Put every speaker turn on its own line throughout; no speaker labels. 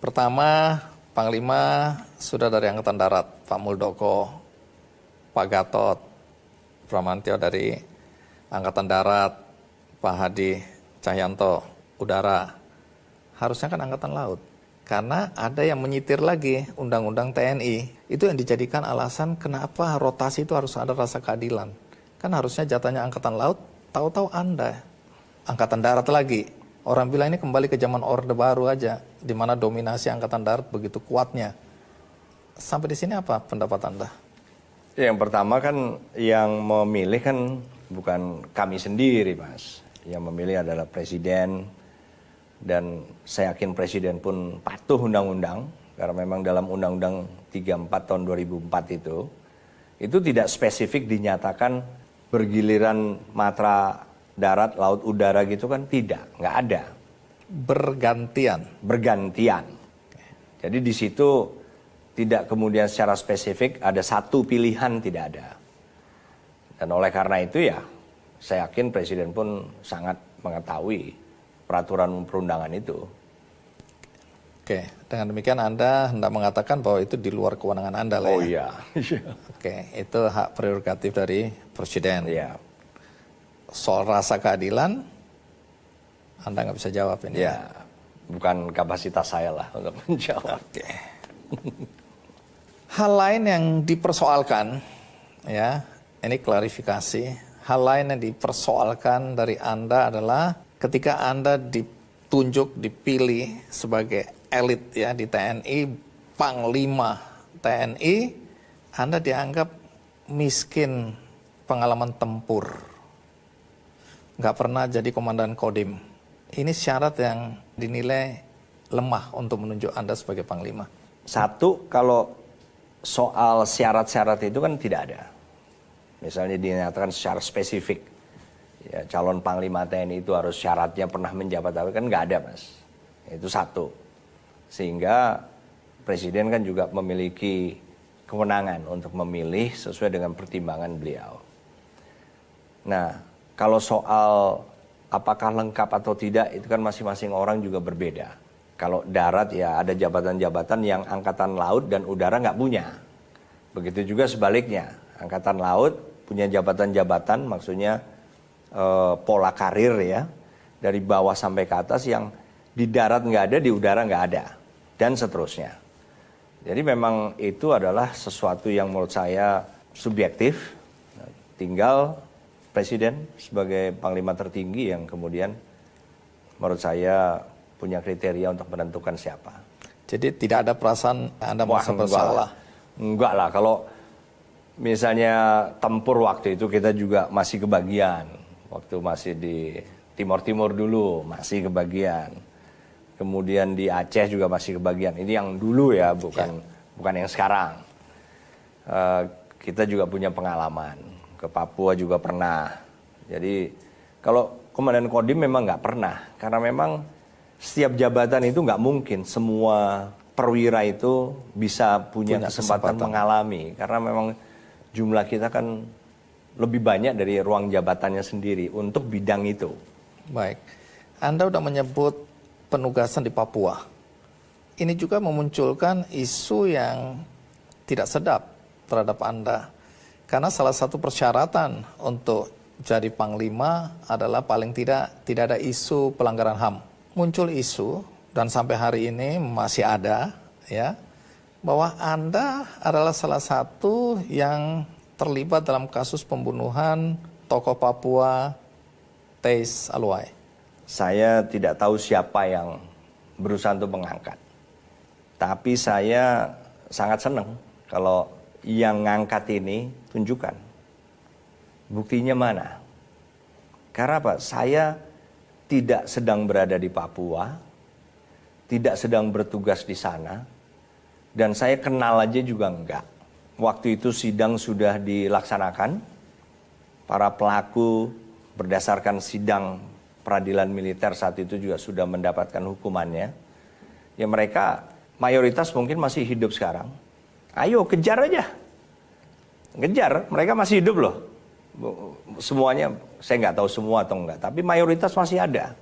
Pertama, Panglima sudah dari Angkatan Darat, Pak Muldoko, Pak Gatot, Bramantyo dari Angkatan Darat, Pak Hadi Cahyanto, Udara. Harusnya kan Angkatan Laut. Karena ada yang menyitir lagi Undang-Undang TNI. Itu yang dijadikan alasan kenapa rotasi itu harus ada rasa keadilan. Kan harusnya jatahnya Angkatan Laut, tahu-tahu Anda. Angkatan Darat lagi. Orang bilang ini kembali ke zaman Orde Baru aja, di mana dominasi Angkatan Darat begitu kuatnya. Sampai di sini apa pendapat Anda?
Yang pertama kan yang memilih kan bukan kami sendiri, Mas. Yang memilih adalah Presiden, dan saya yakin Presiden pun patuh undang-undang, karena memang dalam Undang-Undang 34 tahun 2004 itu tidak spesifik dinyatakan bergiliran matra darat, laut, udara gitu kan, tidak, nggak ada. Bergantian. Jadi di situ tidak kemudian secara spesifik ada satu pilihan, tidak ada. Dan oleh karena itu ya, saya yakin Presiden pun sangat mengetahui peraturan perundangan itu.
Oke, dengan demikian Anda hendak mengatakan bahwa itu di luar kewenangan Anda lah ya?
Oh iya.
Oke, itu hak prerogatif dari Presiden.
Iya.
Soal rasa keadilan, Anda nggak bisa jawab ini.
Ya, bukan kapasitas saya lah untuk menjawab.
Oke. Hal lain yang dipersoalkan, ya, ini klarifikasi. Hal lain yang dipersoalkan dari Anda adalah ketika Anda ditunjuk, dipilih sebagai elit ya di TNI, Panglima TNI, Anda dianggap miskin pengalaman tempur. Nggak pernah jadi komandan Kodim. Ini syarat yang dinilai lemah untuk menunjuk Anda sebagai Panglima.
Satu, kalau soal syarat-syarat itu kan tidak ada. Misalnya dinyatakan secara spesifik, ya, calon Panglima TNI itu harus syaratnya pernah menjabat, kan nggak ada, Mas. Itu satu. Sehingga Presiden kan juga memiliki kewenangan untuk memilih sesuai dengan pertimbangan beliau. Nah, kalau soal apakah lengkap atau tidak, itu kan masing-masing orang juga berbeda. Kalau darat ya ada jabatan-jabatan yang Angkatan Laut dan Udara nggak punya. Begitu juga sebaliknya, Angkatan Laut punya jabatan-jabatan, maksudnya pola karir ya, dari bawah sampai ke atas yang di darat nggak ada, di udara nggak ada, dan seterusnya. Jadi memang itu adalah sesuatu yang menurut saya subjektif, tinggal Presiden sebagai Panglima tertinggi yang kemudian menurut saya punya kriteria untuk menentukan siapa.
Jadi tidak ada perasaan Anda merasa bersalah?
Enggak lah, kalau misalnya tempur waktu itu kita juga masih kebagian. Waktu masih di Timur-Timur dulu masih kebagian. Kemudian di Aceh juga masih kebagian. Ini yang dulu ya, bukan yang sekarang. Kita juga punya pengalaman. Ke Papua juga pernah. Jadi kalau Komandan Kodim memang nggak pernah. Karena memang setiap jabatan itu nggak mungkin semua perwira itu bisa punya kesempatan mengalami. Karena memang jumlah kita kan lebih banyak dari ruang jabatannya sendiri untuk bidang itu.
Baik. Anda sudah menyebut penugasan di Papua. Ini juga memunculkan isu yang tidak sedap terhadap Anda. Karena salah satu persyaratan untuk jadi Panglima adalah paling tidak ada isu pelanggaran HAM. Muncul isu, dan sampai hari ini masih ada, ya, bahwa Anda adalah salah satu yang terlibat dalam kasus pembunuhan tokoh Papua Teis Aluai.
Saya tidak tahu siapa yang berusaha untuk mengangkat. Tapi saya sangat senang kalau yang ngangkat ini tunjukkan. Buktinya mana? Karena apa? Saya tidak sedang berada di Papua, tidak sedang bertugas di sana, dan saya kenal aja juga enggak. Waktu itu sidang sudah dilaksanakan, para pelaku berdasarkan sidang peradilan militer saat itu juga sudah mendapatkan hukumannya. Ya mereka mayoritas mungkin masih hidup sekarang. Ayo kejar aja. Kejar, mereka masih hidup loh. Semuanya, saya nggak tahu semua atau enggak, tapi mayoritas masih ada.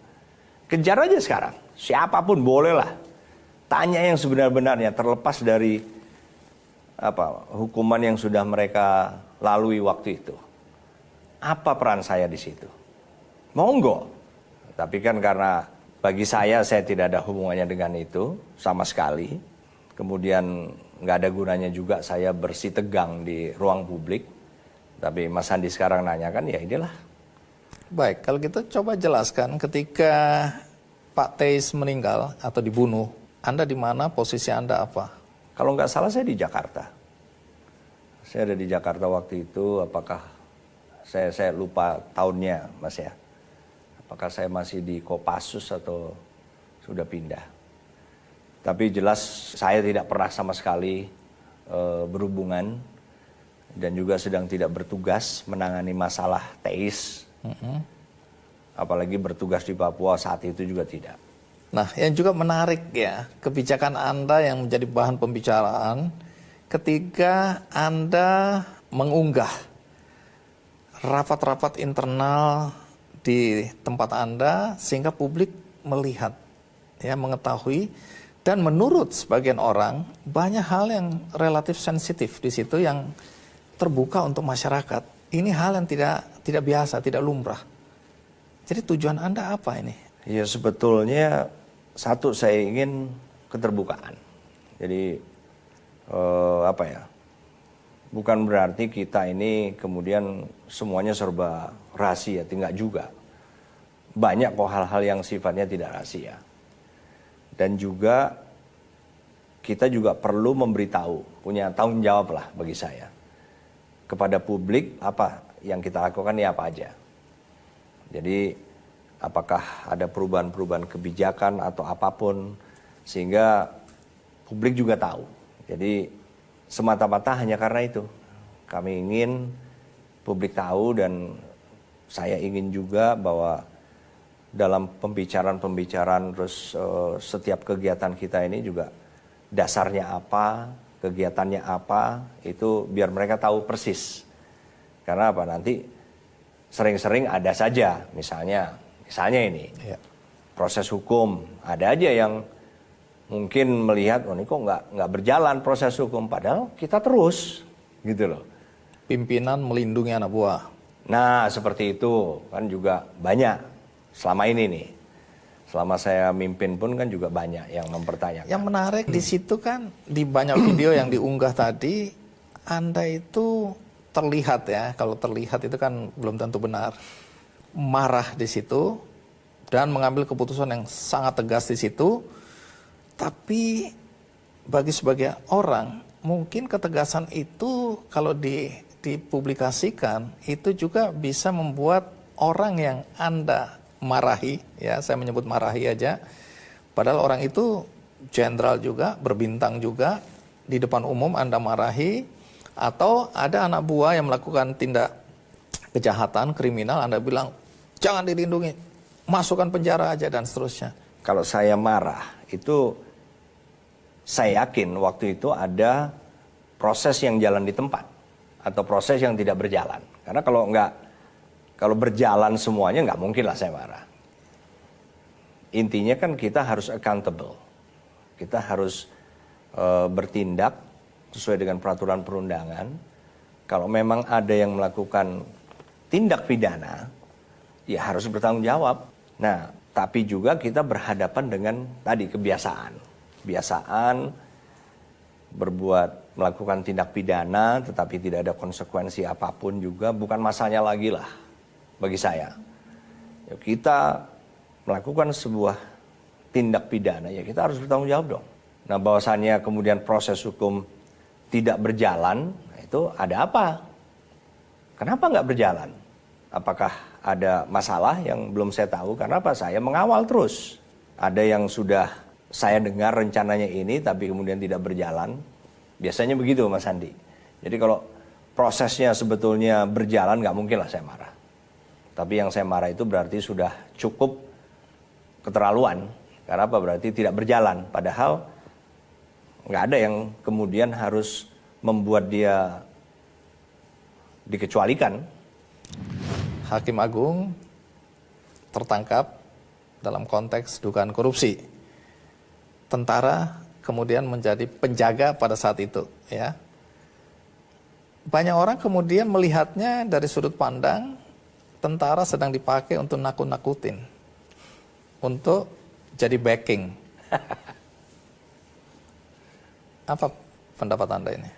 Kejar aja sekarang, siapapun boleh lah. tanya yang sebenar-benarnya, terlepas dari hukuman yang sudah mereka lalui waktu itu. Apa peran saya di situ? Monggo. Tapi kan karena bagi saya tidak ada hubungannya dengan itu sama sekali. Kemudian nggak ada gunanya juga saya bersih tegang di ruang publik. Tapi Mas Andi sekarang nanya kan, ya inilah.
Baik, kalau gitu coba jelaskan ketika Pak Teis meninggal atau dibunuh, Anda di mana, posisi Anda apa?
Kalau nggak salah saya di Jakarta. Saya ada di Jakarta waktu itu, apakah saya lupa tahunnya Mas ya. Apakah saya masih di Kopassus atau sudah pindah. Tapi jelas saya tidak pernah sama sekali berhubungan dan juga sedang tidak bertugas menangani masalah teis. Apalagi bertugas di Papua saat itu juga tidak.
Nah, yang juga menarik ya, kebijakan Anda yang menjadi bahan pembicaraan ketika Anda mengunggah rapat-rapat internal di tempat Anda sehingga publik melihat, ya, mengetahui, dan menurut sebagian orang banyak hal yang relatif sensitif di situ yang terbuka untuk masyarakat. Ini hal yang tidak biasa, tidak lumrah. Jadi tujuan Anda apa ini?
Ya sebetulnya satu, saya ingin keterbukaan. Jadi bukan berarti kita ini kemudian semuanya serba rahasia, tidak juga. Banyak kok hal-hal yang sifatnya tidak rahasia. Dan juga kita juga perlu memberitahu, punya tanggung jawab lah bagi saya. Kepada publik apa yang kita lakukan ini apa aja. Jadi apakah ada perubahan-perubahan kebijakan atau apapun sehingga publik juga tahu. Jadi semata-mata hanya karena itu. Kami ingin publik tahu dan saya ingin juga bahwa dalam pembicaraan-pembicaraan terus setiap kegiatan kita ini juga dasarnya apa, kegiatannya apa, itu biar mereka tahu persis. Karena apa, nanti sering-sering ada saja misalnya ini proses hukum, ada aja yang mungkin melihat, oh ini kok nggak berjalan proses hukum, padahal kita terus gitu loh.
Pimpinan melindungi anak buah.
Nah seperti itu kan juga banyak. Selama ini nih, selama saya mimpin pun kan juga banyak yang mempertanyakan.
Yang menarik di situ kan, di banyak video yang diunggah tadi, Anda itu terlihat ya, kalau terlihat itu kan belum tentu benar, marah di situ dan mengambil keputusan yang sangat tegas di situ. Tapi bagi sebagian orang, mungkin ketegasan itu kalau dipublikasikan, itu juga bisa membuat orang yang Anda marahi, ya saya menyebut marahi aja, padahal orang itu jenderal juga, berbintang juga, di depan umum Anda marahi, atau ada anak buah yang melakukan tindak kejahatan, kriminal, Anda bilang, jangan dilindungi, masukkan penjara aja, dan seterusnya.
Kalau saya marah, itu saya yakin waktu itu ada proses yang jalan di tempat, atau proses yang tidak berjalan. Karena kalau berjalan semuanya nggak mungkin lah saya marah. Intinya kan kita harus accountable. Kita harus bertindak sesuai dengan peraturan perundangan. Kalau memang ada yang melakukan tindak pidana, ya harus bertanggung jawab. Nah, tapi juga kita berhadapan dengan tadi kebiasaan. Kebiasaan melakukan tindak pidana tetapi tidak ada konsekuensi apapun juga bukan masalahnya lagi lah. Bagi saya, ya kita melakukan sebuah tindak pidana, ya kita harus bertanggung jawab dong. Nah bahwasannya kemudian proses hukum tidak berjalan, itu ada apa? Kenapa nggak berjalan? Apakah ada masalah yang belum saya tahu? Karena apa? Saya mengawal terus. Ada yang sudah saya dengar rencananya ini, tapi kemudian tidak berjalan. Biasanya begitu Mas Andi. Jadi kalau prosesnya sebetulnya berjalan, nggak mungkin lah saya marah. Tapi yang saya marah itu berarti sudah cukup keterlaluan. Karena apa? Berarti tidak berjalan. Padahal nggak ada yang kemudian harus membuat dia dikecualikan.
Hakim Agung tertangkap dalam konteks dugaan korupsi. tentara kemudian menjadi penjaga pada saat itu, ya. Banyak orang kemudian melihatnya dari sudut pandang tentara sedang dipakai untuk nakut-nakutin, untuk jadi backing. Apa pendapat Anda ini?